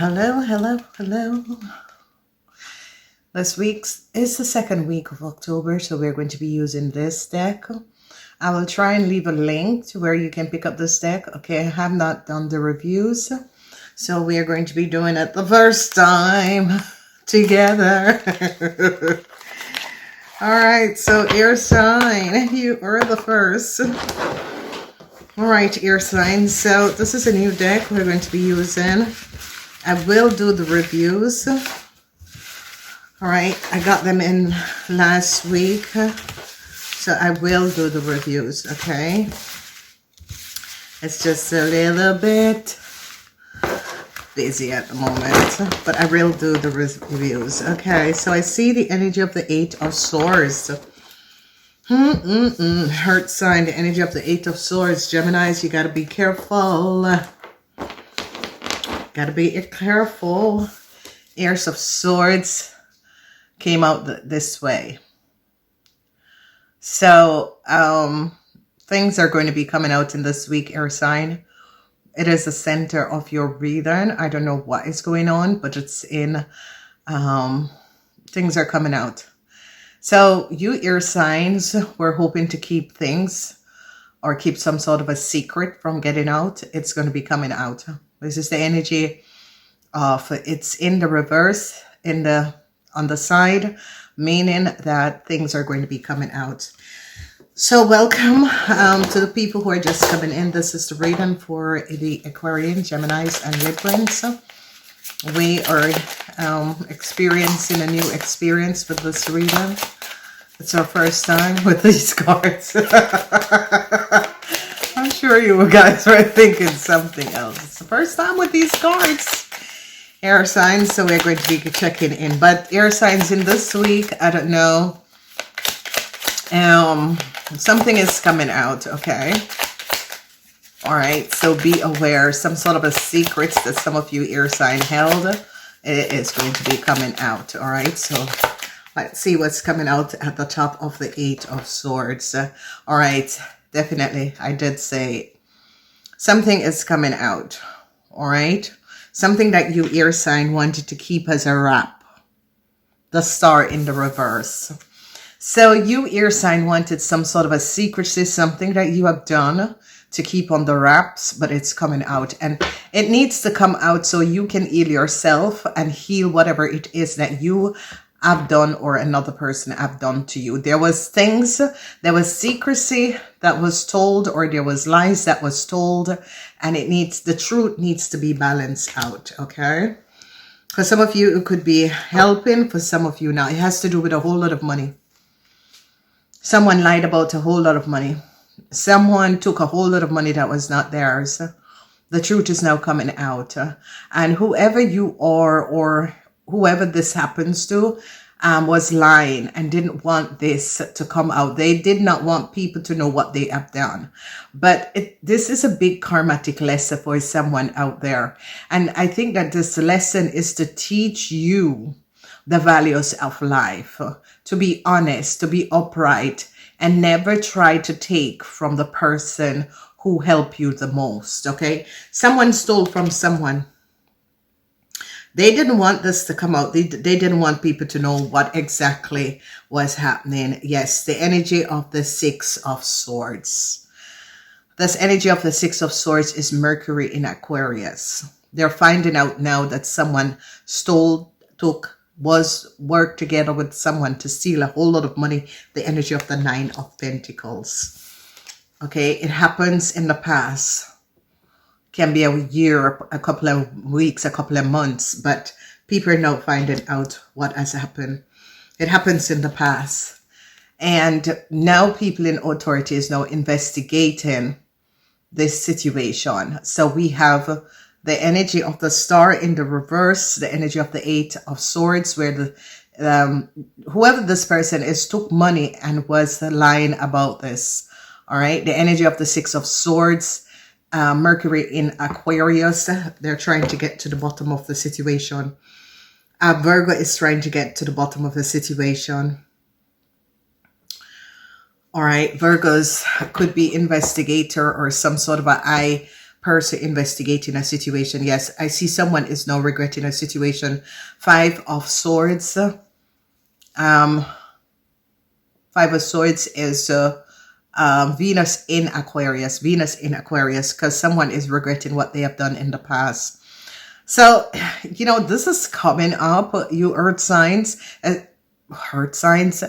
Hello, hello, hello. This week is the second week of October, so we're going to be using this deck. I will try and leave a link to where you can pick up this deck. Okay, I have not done the reviews, so we are going to be doing it the first time together. All right, so air sign, you are the first. All right, air signs. So this is a new deck we're going to be using. I will do the reviews. All right, I got them in last week, so I will do the reviews, okay? It's just a little bit busy at the moment, but I will do the reviews. Okay, so I see the energy of the Eight of Swords. Heart sign, the energy of the Eight of Swords. Geminis, you got to be careful. Got to be careful. Ace of Swords came out this way. So, things are going to be coming out in this week, air sign. It is the center of your reading. I don't know what is going on, but it's in, things are coming out. So, you air signs were hoping to keep things or keep some sort of a secret from getting out. It's going to be coming out. This is the energy of, it's in the reverse, on the side, meaning that things are going to be coming out. So welcome to the people who are just coming in. This is the reading for the Aquarian, Geminis, and Librans. We are experiencing a new experience with this reading. It's our first time with these cards. I'm sure you guys were thinking something else. It's the first time with these cards. Air signs, so we're going to be checking in. But air signs in this week, I don't know. Something is coming out, okay? All right, so be aware. Some sort of a secret that some of you air sign held, it is going to be coming out, all right? So let's see what's coming out at the top of the Eight of Swords. All right, definitely, I did say something is coming out, all right? Something that you air sign wanted to keep as a wrap. The Star in the reverse. So you air sign wanted some sort of a secrecy, something that you have done to keep on the wraps, but it's coming out. And it needs to come out so you can heal yourself and heal whatever it is that you have done or another person have done to you. There was things, there was secrecy that was told, or there was lies that was told, and the truth needs to be balanced out, okay? For some of you, it could be helping. For some of you now, it has to do with a whole lot of money. Someone lied about a whole lot of money. Someone took a whole lot of money that was not theirs. The truth is now coming out. And whoever you are, or whoever this happens to, was lying and didn't want this to come out. They did not want people to know what they have done. But this is a big karmatic lesson for someone out there. And I think that this lesson is to teach you the values of life, to be honest, to be upright, and never try to take from the person who helped you the most, okay? Someone stole from someone. They didn't want this to come out. They didn't want people to know what exactly was happening. Yes, the energy of the Six of Swords. This energy of the Six of Swords is Mercury in Aquarius. They're finding out now that someone worked together with someone to steal a whole lot of money. The energy of the Nine of Pentacles. Okay, it happens in the past. Can be a year, a couple of weeks, a couple of months, but people are now finding out what has happened. It happens in the past. And now people in authority is now investigating this situation. So we have the energy of the Star in the reverse, the energy of the Eight of Swords, where whoever this person is took money and was lying about this. All right, the energy of the Six of Swords, Mercury in Aquarius, they're trying to get to the bottom of the situation. Virgo is trying to get to the bottom of the situation. All right, Virgos could be investigator or some sort of a eye person investigating a situation. Yes, I see someone is now regretting a situation. 5 of Swords. 5 of Swords is Venus in Aquarius. Venus in Aquarius, because someone is regretting what they have done in the past. So, you know, this is coming up, you earth signs. Earth signs.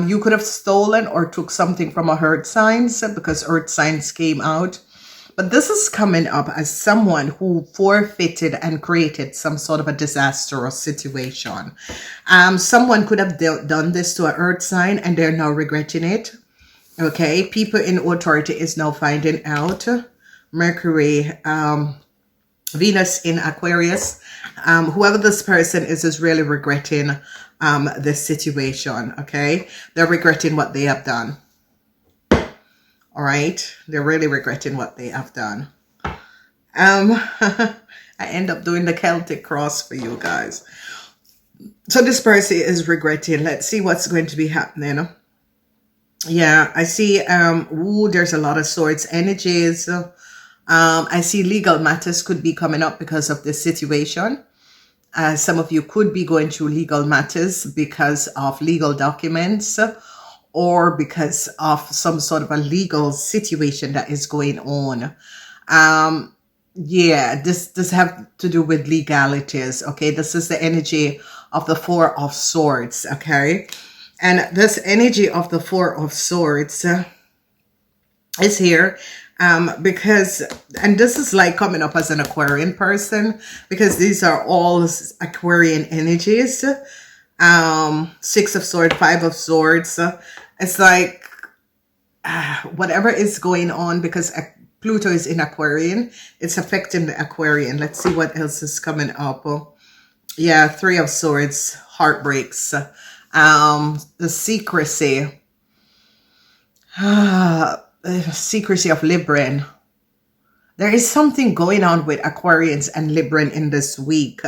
You could have stolen or took something from a earth signs, because earth signs came out. But this is coming up as someone who forfeited and created some sort of a disastrous situation. Someone could have done this to an earth sign and they're now regretting it. Okay, people in authority is now finding out. Mercury, Venus in Aquarius. Whoever this person is really regretting this situation. Okay, they're regretting what they have done. All right, they're really regretting what they have done. I end up doing the Celtic cross for you guys. So this person is regretting. Let's see what's going to be happening. Yeah, I see, there's a lot of Swords energies. I see legal matters could be coming up because of this situation. Some of you could be going through legal matters because of legal documents or because of some sort of a legal situation that is going on. Yeah, this have to do with legalities. Okay, this is the energy of the 4 of Swords. Okay. And this energy of the 4 of Swords is here because, and this is like coming up as an Aquarian person, because these are all Aquarian energies. 6 of Swords, 5 of Swords. It's like whatever is going on, because Pluto is in Aquarian, it's affecting the Aquarian. Let's see what else is coming up. Yeah, 3 of Swords, heartbreaks. The secrecy, secrecy of Libran. There is something going on with Aquarians and Libran in this week.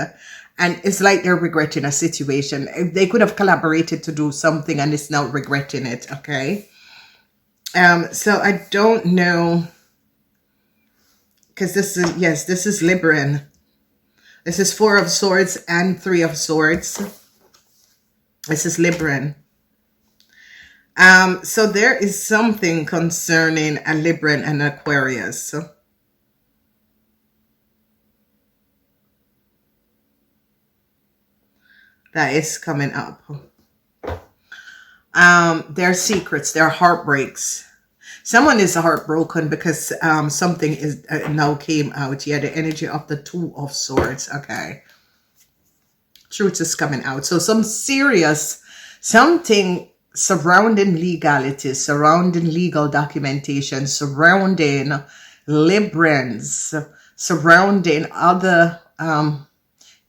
And it's like they're regretting a situation. They could have collaborated to do something and it's now regretting it. Okay. So I don't know. Because this is, yes, this is Libran. This is 4 of Swords and 3 of Swords. This is Libran. So there is something concerning a Libran and Aquarius. That is coming up. Their secrets, their heartbreaks. Someone is heartbroken because something is now came out. Yeah, the energy of the 2 of Swords. Okay. Truth is coming out. So some serious, something surrounding legalities, surrounding legal documentation, surrounding Librans, surrounding other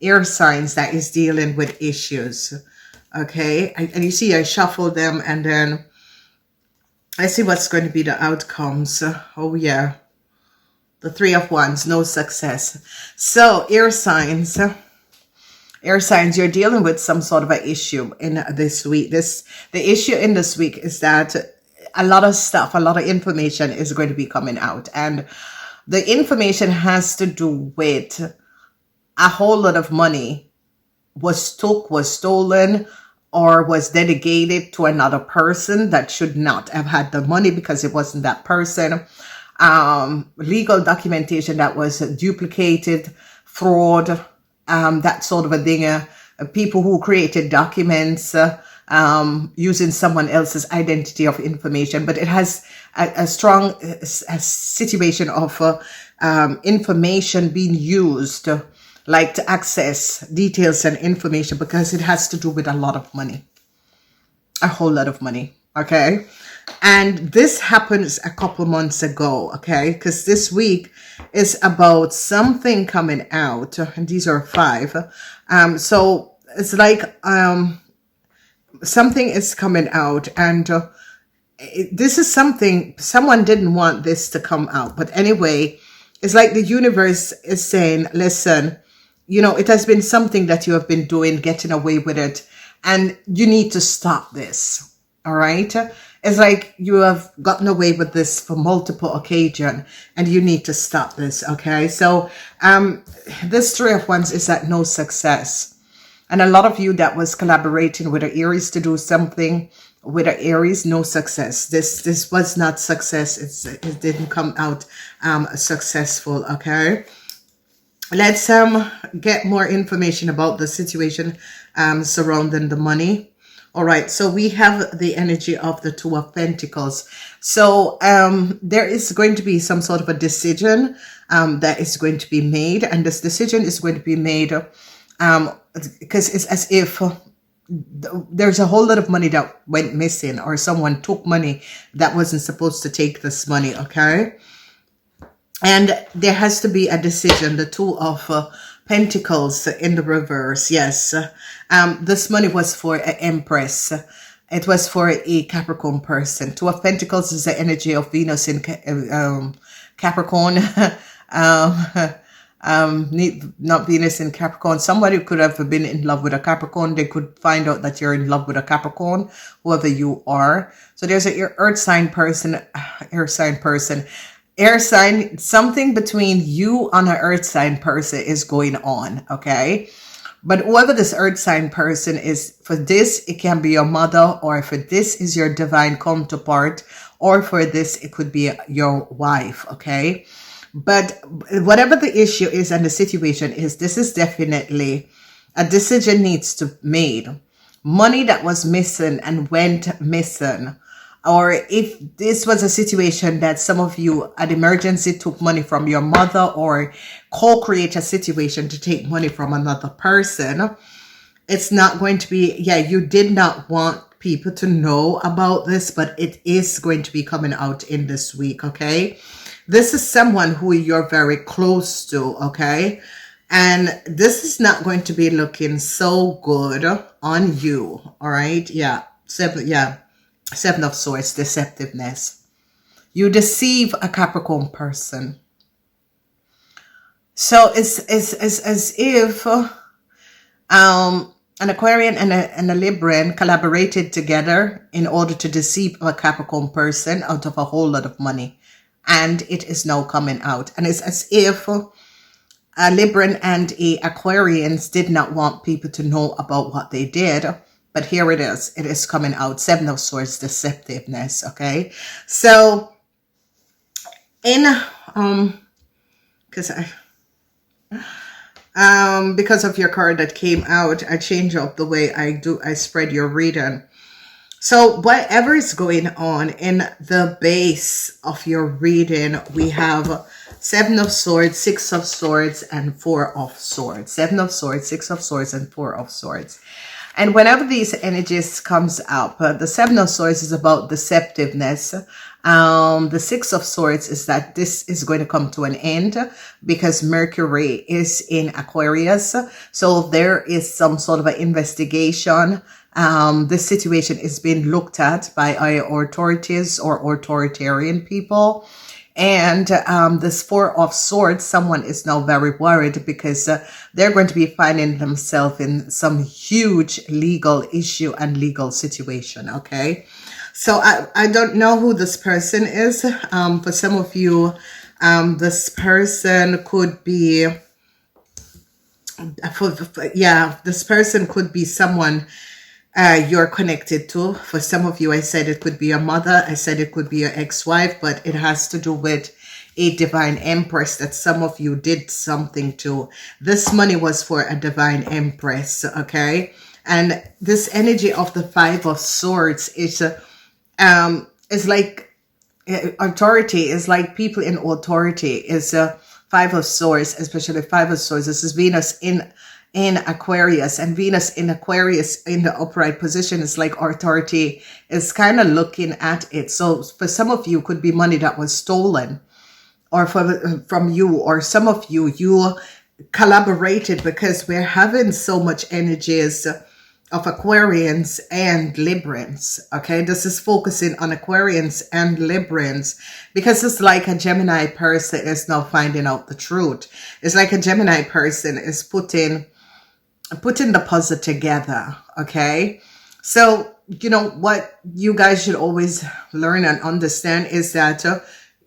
air signs that is dealing with issues. Okay. And you see, I shuffled them and then I see what's going to be the outcomes. Oh, yeah. The 3 of Wands, no success. So air signs. Air signs, you're dealing with some sort of an issue in this week. The issue in this week is that a lot of stuff, a lot of information is going to be coming out. And the information has to do with a whole lot of money was took, was stolen, or was dedicated to another person that should not have had the money because it wasn't that person. Legal documentation that was duplicated, fraud, that sort of a thing. People who created documents using someone else's identity of information, but it has a strong situation of information being used, like to access details and information, because it has to do with a lot of money, a whole lot of money. Okay. And this happens a couple months ago. Okay. Because this week is about something coming out, and these are 5. So it's like, something is coming out, and this is something, someone didn't want this to come out. But anyway, it's like the universe is saying, listen, you know, it has been something that you have been doing, getting away with it, and you need to stop this. All right. It's like you have gotten away with this for multiple occasions and you need to stop this. Okay. So, this Three of Wands is at no success. And a lot of you that was collaborating with an Aries to do something with an Aries, no success. This was not success. It didn't come out successful. Okay. Let's get more information about the situation surrounding the money. All right, so we have the energy of the Two of Pentacles. So there is going to be some sort of a decision that is going to be made, and this decision is going to be made because it's as if there's a whole lot of money that went missing, or someone took money that wasn't supposed to take this money. Okay. And there has to be a decision, the Two of Pentacles in the reverse. Yes. This money was for an Empress. It was for a Capricorn person. Two of Pentacles is the energy of Venus in Capricorn. Not Venus in Capricorn. Somebody could have been in love with a Capricorn. They could find out that you're in love with a Capricorn, whoever you are. So there's an earth sign person, air sign, something between you and an earth sign person is going on, okay? But whoever this earth sign person is, for this, it can be your mother, or for this is your divine counterpart, or for this, it could be your wife, okay? But whatever the issue is and the situation is, this is definitely a decision needs to be made. Money that was missing and went missing. Or if this was a situation that some of you at emergency took money from your mother, or co-create a situation to take money from another person, it's not going to be, yeah, you did not want people to know about this, but it is going to be coming out in this week, okay? This is someone who you're very close to, okay? And this is not going to be looking so good on you, all right? Yeah, Seven of Swords, deceptiveness. You deceive a Capricorn person. So it's as if an Aquarian and a Libran collaborated together in order to deceive a Capricorn person out of a whole lot of money. And it is now coming out. And it's as if a Libran and a Aquarians did not want people to know about what they did. But here it is. It is coming out. Seven of Swords, deceptiveness. Okay. So in, because of your card that came out, I change up the way I spread your reading. So whatever is going on in the base of your reading, we have Seven of Swords, Six of Swords, and Four of Swords. Seven of Swords, Six of Swords, and Four of Swords. And whenever these energies comes up, the Seven of Swords is about deceptiveness. The Six of Swords is that this is going to come to an end because Mercury is in Aquarius. So there is some sort of an investigation. This situation is being looked at by our authorities or authoritarian people. And this Four of Swords, someone is now very worried because they're going to be finding themselves in some huge legal issue and legal situation, okay? So I don't know who this person is. For some of you, this person could be, this person could be someone you're connected to. For some of you, I said it could be your mother. I said it could be your ex-wife, but it has to do with a divine empress that some of you did something to. This money was for a divine empress, okay? And this energy of the Five of Swords is like authority, is like people in authority, is Five of Swords, especially Five of Swords. This is Venus in Aquarius, and Venus in Aquarius in the upright position is like authority is kind of looking at it. So for some of you, could be money that was stolen, or from you, or some of you collaborated, because we're having so much energies of Aquarians and Librans. Okay, this is focusing on Aquarians and Librans because it's like a Gemini person is now finding out the truth. It's like a Gemini person is putting the puzzle together, okay? So you know, what you guys should always learn and understand is that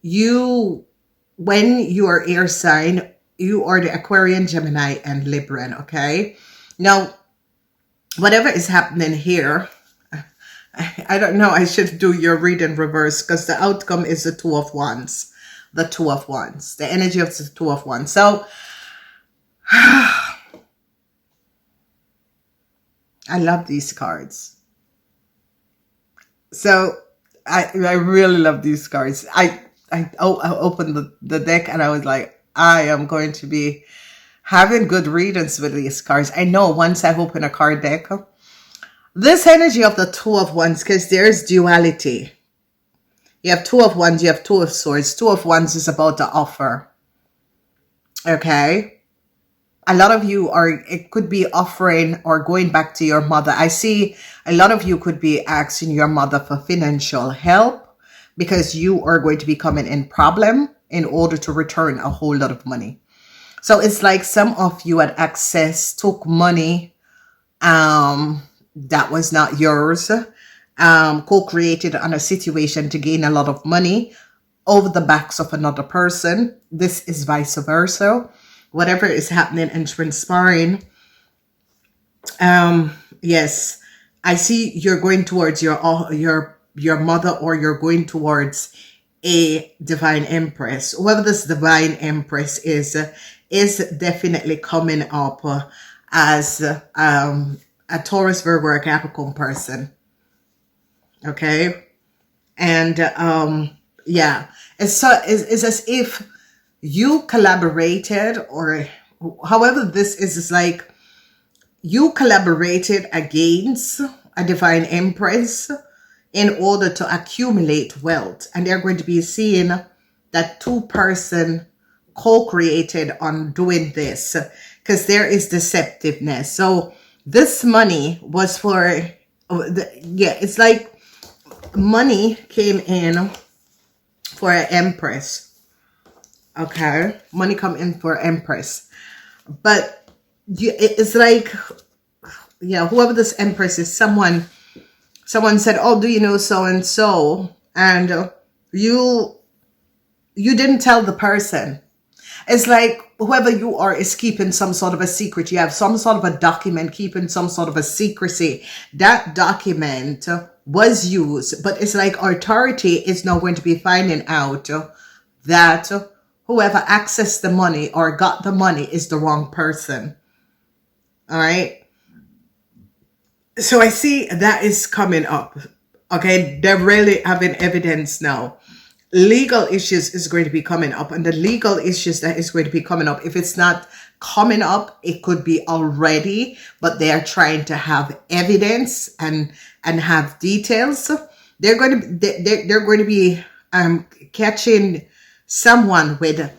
when you are air sign, you are the Aquarian, Gemini, and Libran, okay? Now, whatever is happening here, I don't know, I should do your read in reverse because the outcome is the Two of Wands. The Two of Wands. The energy of the Two of Wands. So, I love these cards. So, I really love these cards. I opened the deck and I was like, I am going to be having good readings with these cards. I know once I open a card deck, this energy of the Two of Wands, because there's duality. You have Two of Wands, you have Two of Swords. Two of Wands is about the offer. Okay? A lot of you it could be offering or going back to your mother. I see a lot of you could be asking your mother for financial help because you are going to be coming in problem in order to return a whole lot of money. So it's like some of you had took money that was not yours, co-created on a situation to gain a lot of money over the backs of another person. This is vice versa. Whatever is happening and transpiring, yes, I see you're going towards your mother, or you're going towards a divine empress. Whoever this divine empress is definitely coming up as a Taurus, Virgo, or Capricorn person. Okay. And yeah, it's as if you collaborated, or however this is, it's like you collaborated against a divine empress in order to accumulate wealth. And they're going to be seeing that two-person co-created on doing this, because there is deceptiveness. So this money was for, it's like money came in for an empress. Okay, money come in for empress, but it's like, yeah, whoever this empress is, someone said, oh, do you know so and so, and you didn't tell the person. It's like whoever you are is keeping some sort of a secret. You have some sort of a document keeping some sort of a secrecy. That document was used, but it's like authority is now going to be finding out that whoever accessed the money or got the money is the wrong person. All right. So I see that is coming up. Okay. They're really having evidence now. Legal issues is going to be coming up, and the legal issues that is going to be coming up, if it's not coming up, it could be already, but they are trying to have evidence and have details. They're going to be catching someone with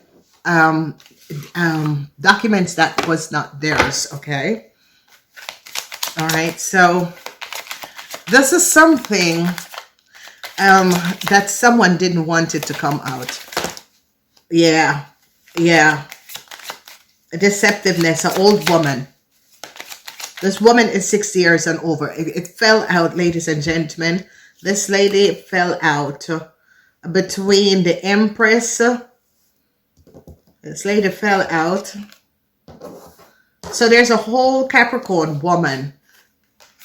documents that was not theirs. Okay. All right. So this is something that someone didn't want it to come out. Yeah. A deceptiveness, an old woman. This woman is 60 years and over. It fell out, ladies and gentlemen. This lady fell out between the Empress. This lady fell out. So there's a whole Capricorn woman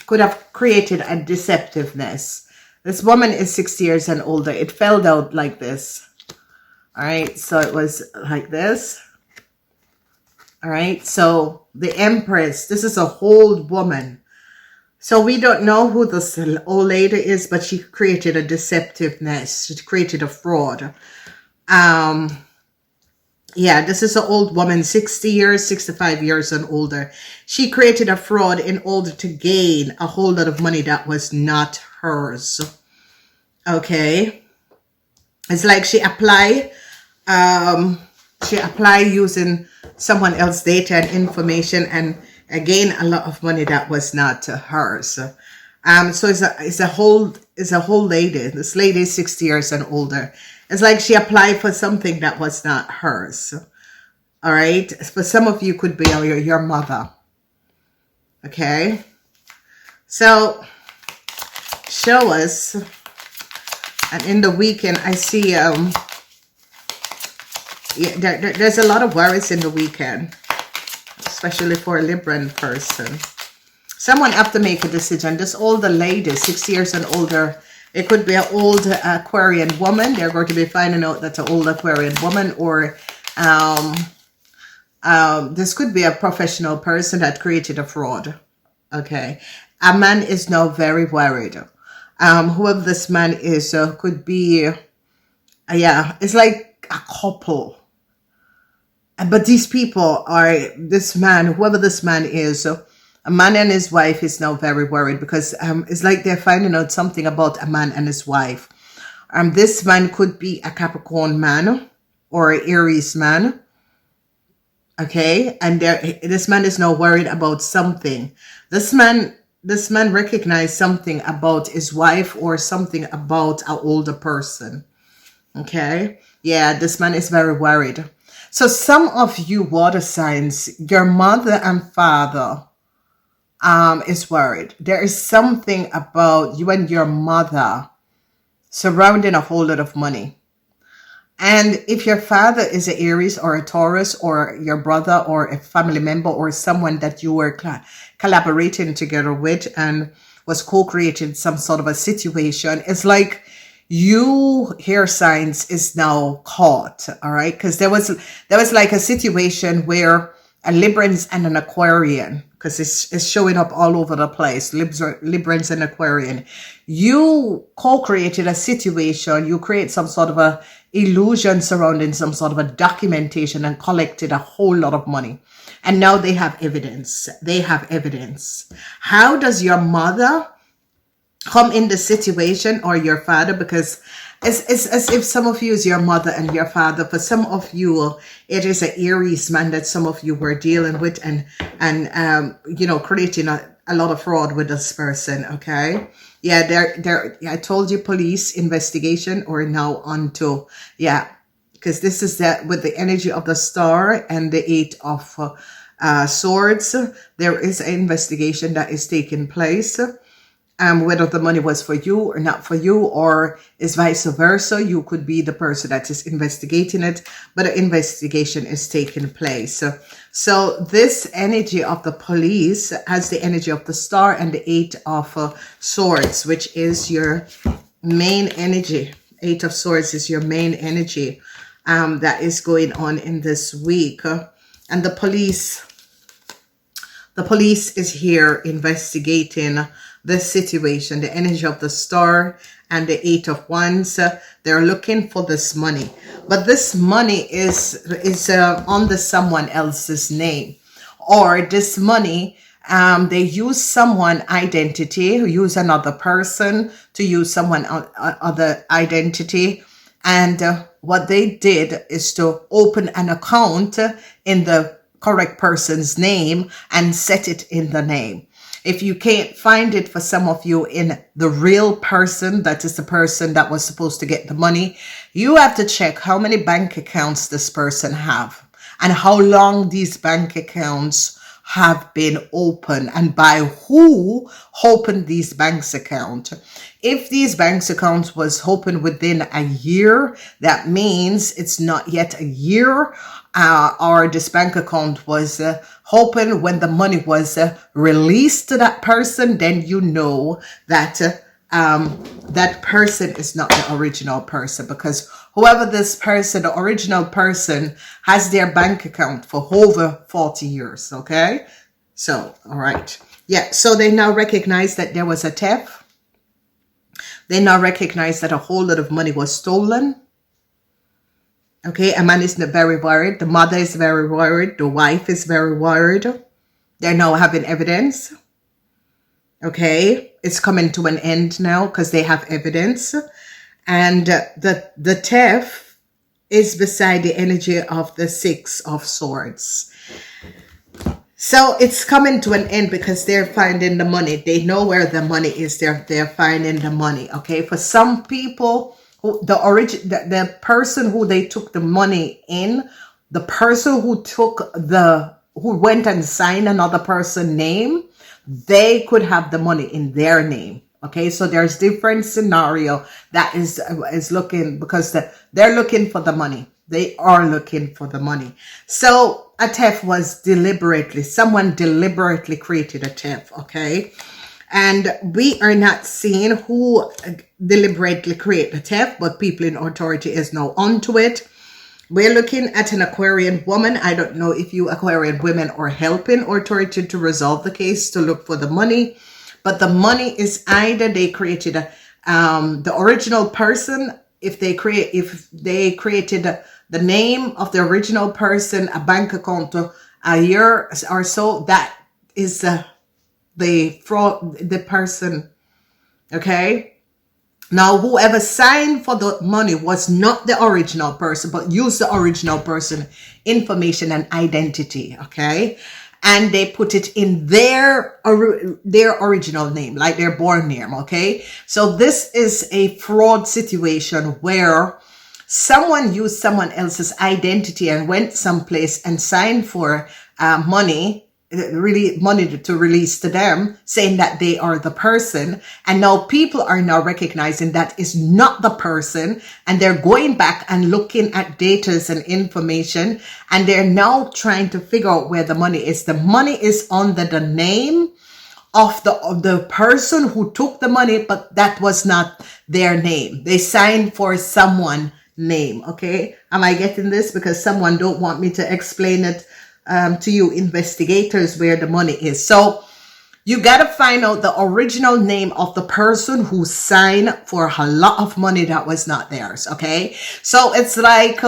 could have created a deceptiveness. This woman is 60 years and older. It fell out like this. All right. So it was like this. All right. So the Empress, this is a old woman. So we don't know who this old lady is, but she created a deceptiveness. She created a fraud. Yeah, this is an old woman, 60 years, 65 years and older. She created a fraud in order to gain a whole lot of money that was not hers. Okay. It's like she applied using someone else's data and information and gain a lot of money that was not hers. So it's a whole lady. This lady is 60 years and older. It's like she applied for something that was not hers. All right. For some of you could be your mother. Okay. So show us. And in the weekend, I see yeah, there's a lot of worries in the weekend, especially for a Libran person. Someone have to make a decision. This older lady, 60 years and older, it could be an old Aquarian woman. They're going to be finding out that's an old Aquarian woman, or this could be a professional person that created a fraud. Okay. A man is now very worried. Whoever this man is could be, yeah, it's like a couple. But these people are, this man, whoever this man is, a man and his wife is now very worried because it's like they're finding out something about a man and his wife. This man could be a Capricorn man or an Aries man. Okay, and this man is now worried about something. This man recognized something about his wife or something about an older person. Okay, yeah, this man is very worried. So some of you water signs, your mother and father is worried. There is something about you and your mother surrounding a whole lot of money. And if your father is an Aries or a Taurus, or your brother or a family member or someone that you were collaborating together with and was co-creating some sort of a situation, it's like you hair signs is now caught. All right, because there was like a situation where a Librans and an Aquarian, because it's showing up all over the place, Librans and Aquarian, you co-created a situation, you create some sort of a illusion surrounding some sort of a documentation and collected a whole lot of money. And now they have evidence. They have evidence. How does your mother come in the situation, or your father? Because it's as if some of you is your mother and your father. For some of you, it is an Aries man that some of you were dealing with and you know, creating a lot of fraud with this person. Okay. Yeah, I told you police investigation or now onto, yeah, because this is that with the energy of the star and the 8 of swords, there is an investigation that is taking place. Whether the money was for you or not for you, or is vice versa. You could be the person that is investigating it, but an investigation is taking place. So this energy of the police has the energy of the star and the 8 of swords, which is your main energy. 8 of swords is your main energy that is going on in this week. And the police is here investigating this situation, the energy of the star and the 8 of wands. They're looking for this money, but this money is under someone else's name, or this money they use someone identity, use another person to use someone other identity, and what they did is to open an account in the correct person's name and set it in the name. If you can't find it for some of you in the real person, that is the person that was supposed to get the money, you have to check how many bank accounts this person have and how long these bank accounts have been open and by who opened these banks account. If these banks accounts was opened within a year, that means it's not yet a year, or this bank account was open when the money was released to that person, then you know that that person is not the original person, because whoever this person, the original person, has their bank account for over 40 years. Okay. So, all right. Yeah. So they now recognize that there was a theft. They now recognize that a whole lot of money was stolen. Okay. A man is very worried. The mother is very worried. The wife is very worried. They're now having evidence. Okay. It's coming to an end now because they have evidence. And the theft is beside the energy of the 6 of swords. So it's coming to an end because they're finding the money. They know where the money is. They're finding the money. Okay. For some people, the person who they took the money in, the person who went and signed another person's name, they could have the money in their name. Okay, so there's different scenario that is looking, because they're looking for the money. They are looking for the money. So a theft was someone deliberately created a theft. Okay, and we are not seeing who deliberately create the theft, but people in authority is now onto it. We're looking at an Aquarian woman. I don't know if you Aquarian women are helping authority to resolve the case, to look for the money. But the money is either they created the original person. If they created the name of the original person, a bank account, a year or so, that is the person. Okay. Now, whoever signed for the money was not the original person, but used the original person information and identity. Okay. And they put it in their original name, like their born name. Okay. So this is a fraud situation where someone used someone else's identity and went someplace and signed for money to release to them, saying that they are the person. And now people are now recognizing that is not the person, and they're going back and looking at data and information, and they're now trying to figure out where the money is. The money is under the name of the person who took the money, but that was not their name. They signed for someone's name. Okay, am I getting this? Because someone don't want me to explain it to you investigators where the money is. So you got to find out the original name of the person who signed for a lot of money that was not theirs. Okay, so it's like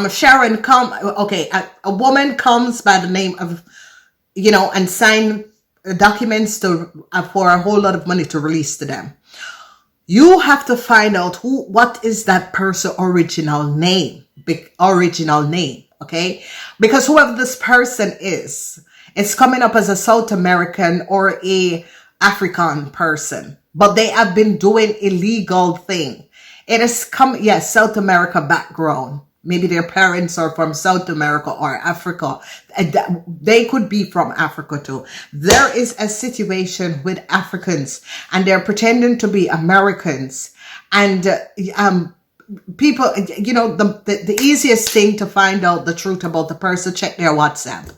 Sharon a woman comes by the name of, and sign documents for a whole lot of money to release to them. You have to find out what is that person's original name. Okay, because whoever this person is, it's coming up as a South American or a African person, but they have been doing illegal thing. It is South America background. Maybe their parents are from South America or Africa. They could be from Africa too. There is a situation with Africans, and they're pretending to be Americans, and people, the easiest thing to find out the truth about the person, check their WhatsApp.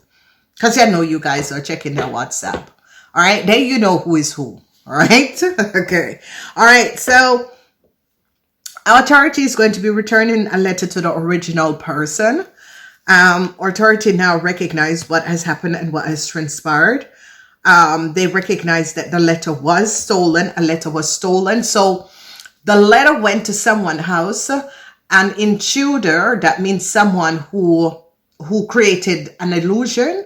Because I know you guys are checking their WhatsApp. All right. Then you know who is who. All right. Okay. All right. So authority is going to be returning a letter to the original person. Authority now recognize what has happened and what has transpired. They recognize that the letter was stolen. A letter was stolen. So the letter went to someone's house, and intruder, that means someone who created an illusion,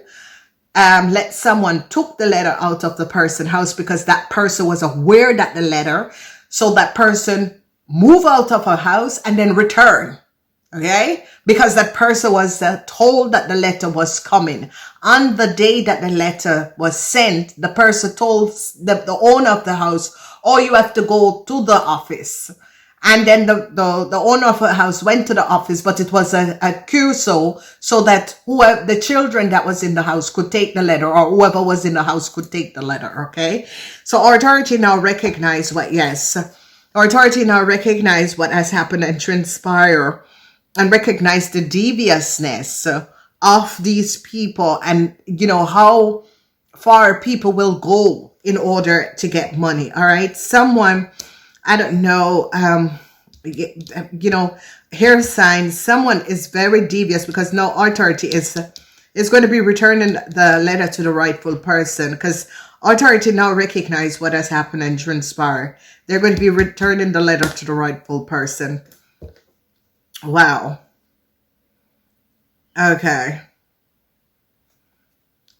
let someone took the letter out of the person's house because that person was aware that the letter, so that person move out of her house and then return. Okay, because that person was told that the letter was coming. On the day that the letter was sent, the person told the owner of the house, "Oh, you have to go to the office." And then the owner of the house went to the office, but it was a QSO, so that whoever the children that was in the house could take the letter, or whoever was in the house could take the letter. Okay, so authority now recognize authority now recognize what has happened and transpire, and recognize the deviousness of these people, and how far people will go in order to get money. All right, someone, I don't know, hair signs, someone is very devious, because now authority is going to be returning the letter to the rightful person, because authority now recognize what has happened and transpire. They're going to be returning the letter to the rightful person. Wow. Okay.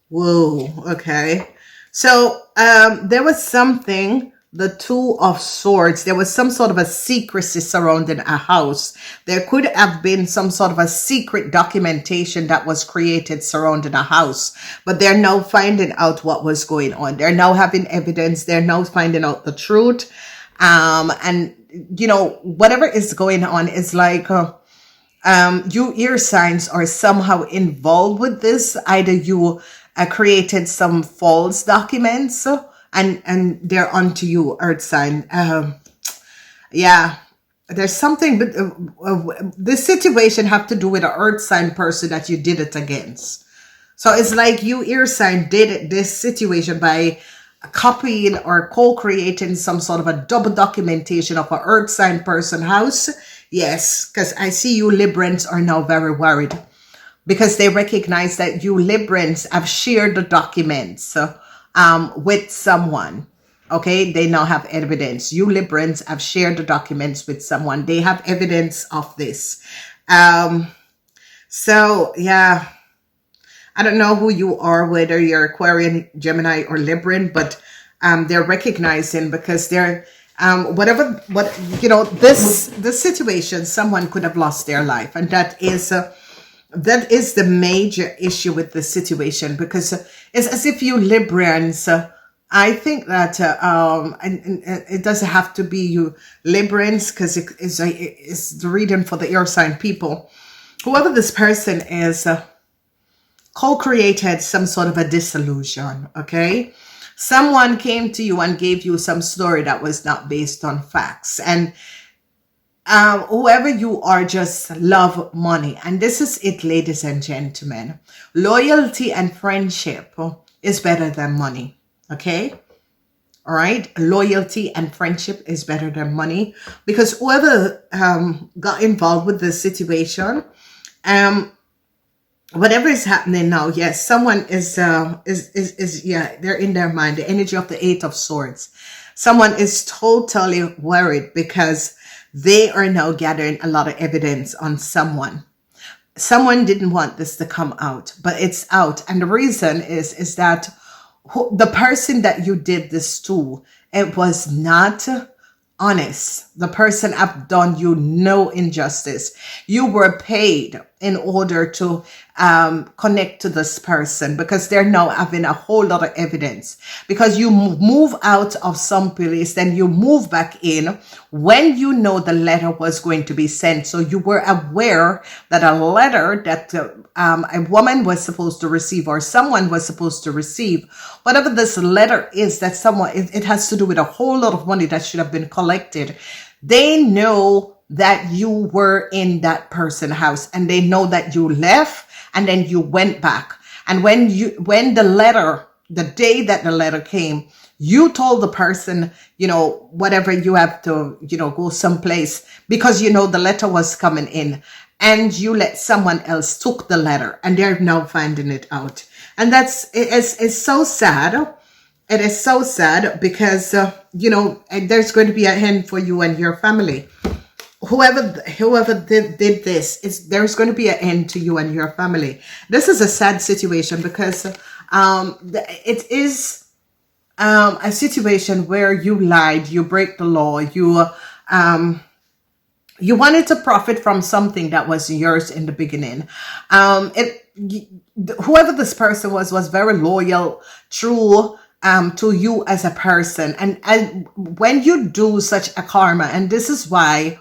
Whoa. Okay. So there was something, the Two of Swords, there was some sort of a secrecy surrounding a house. There could have been some sort of a secret documentation that was created surrounding a house, but they're now finding out what was going on. They're now having evidence. They're now finding out the truth. And whatever is going on is like, you ear signs are somehow involved with this. Either you created some false documents and they're onto you, earth sign. Yeah, there's something, but this situation have to do with an earth sign person that you did it against. So it's like you, air sign, did this situation by copying or co-creating some sort of a double documentation of an earth sign person house. Yes, because I see you Librans are now very worried because they recognize that you Librans have shared the documents with someone. Okay, they now have evidence. You Librans have shared the documents with someone. They have evidence of this. So yeah, I don't know who you are, whether you're Aquarian, Gemini, or Libran, but they're recognizing because they're this situation, someone could have lost their life, and that is the major issue with the situation, because it's as if you Librans. I think that and it doesn't have to be you Librans, because it's the reading for the air sign people. Whoever this person is, co-created some sort of a disillusion, okay? Someone came to you and gave you some story that was not based on facts. And whoever you are just love money. And this is it, ladies and gentlemen. Loyalty and friendship is better than money, okay? All right? Loyalty and friendship is better than money, because whoever got involved with this situation, whatever is happening now, yes, someone is yeah, they're in their mind, the energy of the 8 of Swords. Someone is totally worried because they are now gathering a lot of evidence on someone. Someone didn't want this to come out, but it's out. And the reason is that the person that you did this to, it was not honest. The person have done you no injustice. You were paid in order to connect to this person, because they're now having a whole lot of evidence. Because you move out of some place, then you move back in when you know the letter was going to be sent. So you were aware that a letter that a woman was supposed to receive, or someone was supposed to receive, whatever this letter is, that someone, it has to do with a whole lot of money that should have been collected. They know that you were in that person's house, and they know that you left and then you went back. And when the day that the letter came, you told the person, whatever, you have to, go someplace, because the letter was coming in, and you let someone else took the letter, and they're now finding it out. And it's so sad. It is so sad, because, there's going to be a end for you and your family. Whoever did this, there's going to be an end to you and your family. This is a sad situation, because it is a situation where you lied, you break the law, you wanted to profit from something that was yours in the beginning. Whoever this person was very loyal, true to you as a person. And when you do such a karma, and this is why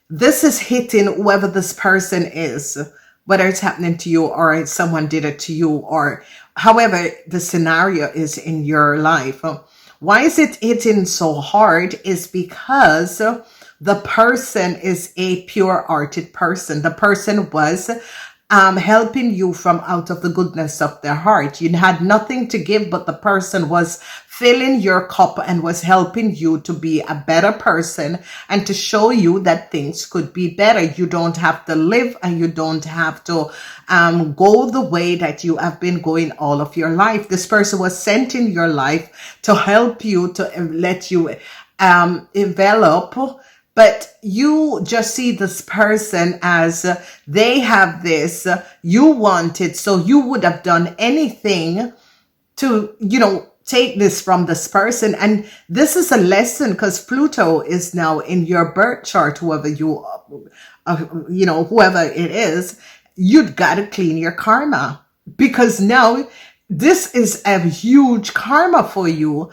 this is hitting whoever this person is, whether it's happening to you or someone did it to you, or however the scenario is in your life. Why is it hitting so hard is because the person is a pure-hearted person. The person was helping you from out of the goodness of their heart. You had nothing to give, but the person was filling your cup and was helping you to be a better person, and to show you that things could be better. You don't have to live, and you don't have to go the way that you have been going all of your life. This person was sent in your life to help you, to let you develop. But you just see this person as they have this, you want it, so you would have done anything to, take this from this person. And this is a lesson, because Pluto is now in your birth chart. Whoever whoever it is, you've got to clean your karma, because now this is a huge karma for you.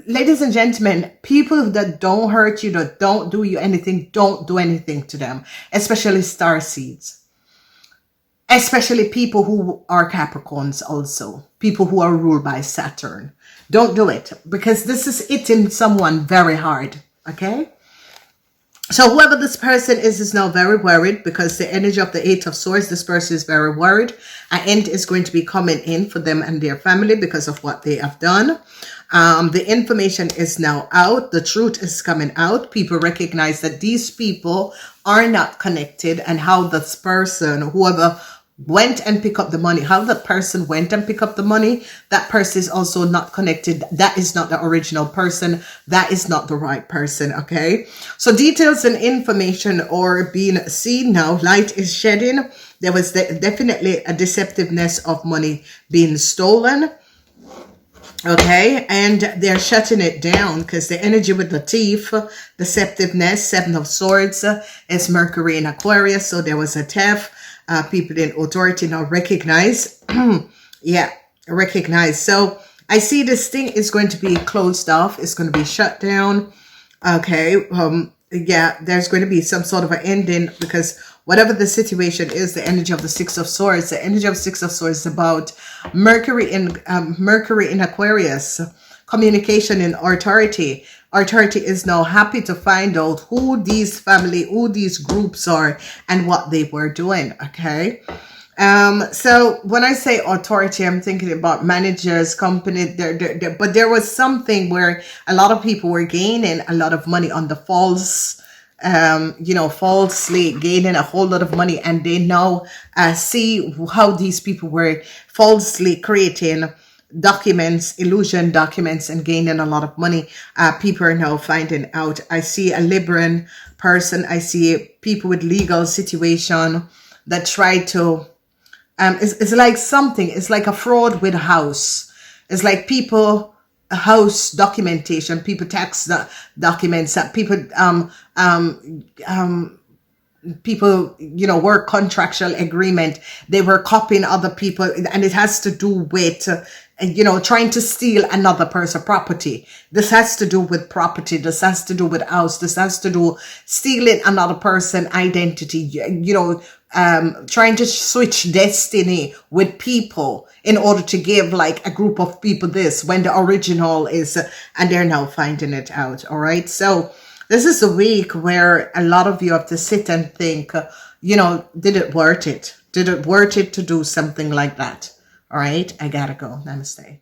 Ladies and gentlemen, people that don't hurt you, that don't do you anything, don't do anything to them, especially star seeds. especially people who are Capricorns also, people who are ruled by Saturn. Don't do it, because this is hitting someone very hard, okay? So whoever this person is now very worried, because the energy of the Eight of Swords, this person is very worried. An end is going to be coming in for them and their family because of what they have done. The information is now out. The truth is coming out. People recognize that these people are not connected, and how this person, whoever went and pick up the money, how that person went and pick up the money, that person is also not connected. That is not the original person. That is not the right person, okay? So details and information are being seen now. Light is shedding. There was definitely a deceptiveness of money being stolen, okay? And they're shutting it down, because the energy with the thief, deceptiveness, Seven of Swords, is Mercury in Aquarius. So there was a theft. People in authority now recognize. Yeah, recognize. So I see this thing is going to be closed off. It's going to be shut down. Okay. Yeah, there's going to be some sort of an ending, because whatever the situation is, the energy of the Six of Swords, the energy of Six of Swords is about Mercury in Aquarius, communication and authority. Authority is now happy to find out who these family, who these groups are, and what they were doing, okay? So when I say authority, I'm thinking about managers, company, but there was something where a lot of people were gaining a lot of money on the false, falsely gaining a whole lot of money, and they now see how these people were falsely creating documents, illusion documents, and gaining a lot of money. People are now finding out. I see a Libran person. I see people with legal situation that try to, it's like something, it's like a fraud with a house. It's like people, house documentation, people tax documents, people, people, work contractual agreement. They were copying other people, and it has to do with, trying to steal another person's property. This has to do with property. This has to do with house. This has to do stealing another person's identity, trying to switch destiny with people in order to give like a group of people this when the original is, and they're now finding it out. All right. So this is a week where a lot of you have to sit and think, did it worth it? Did it worth it to do something like that? All right, I gotta go. Namaste.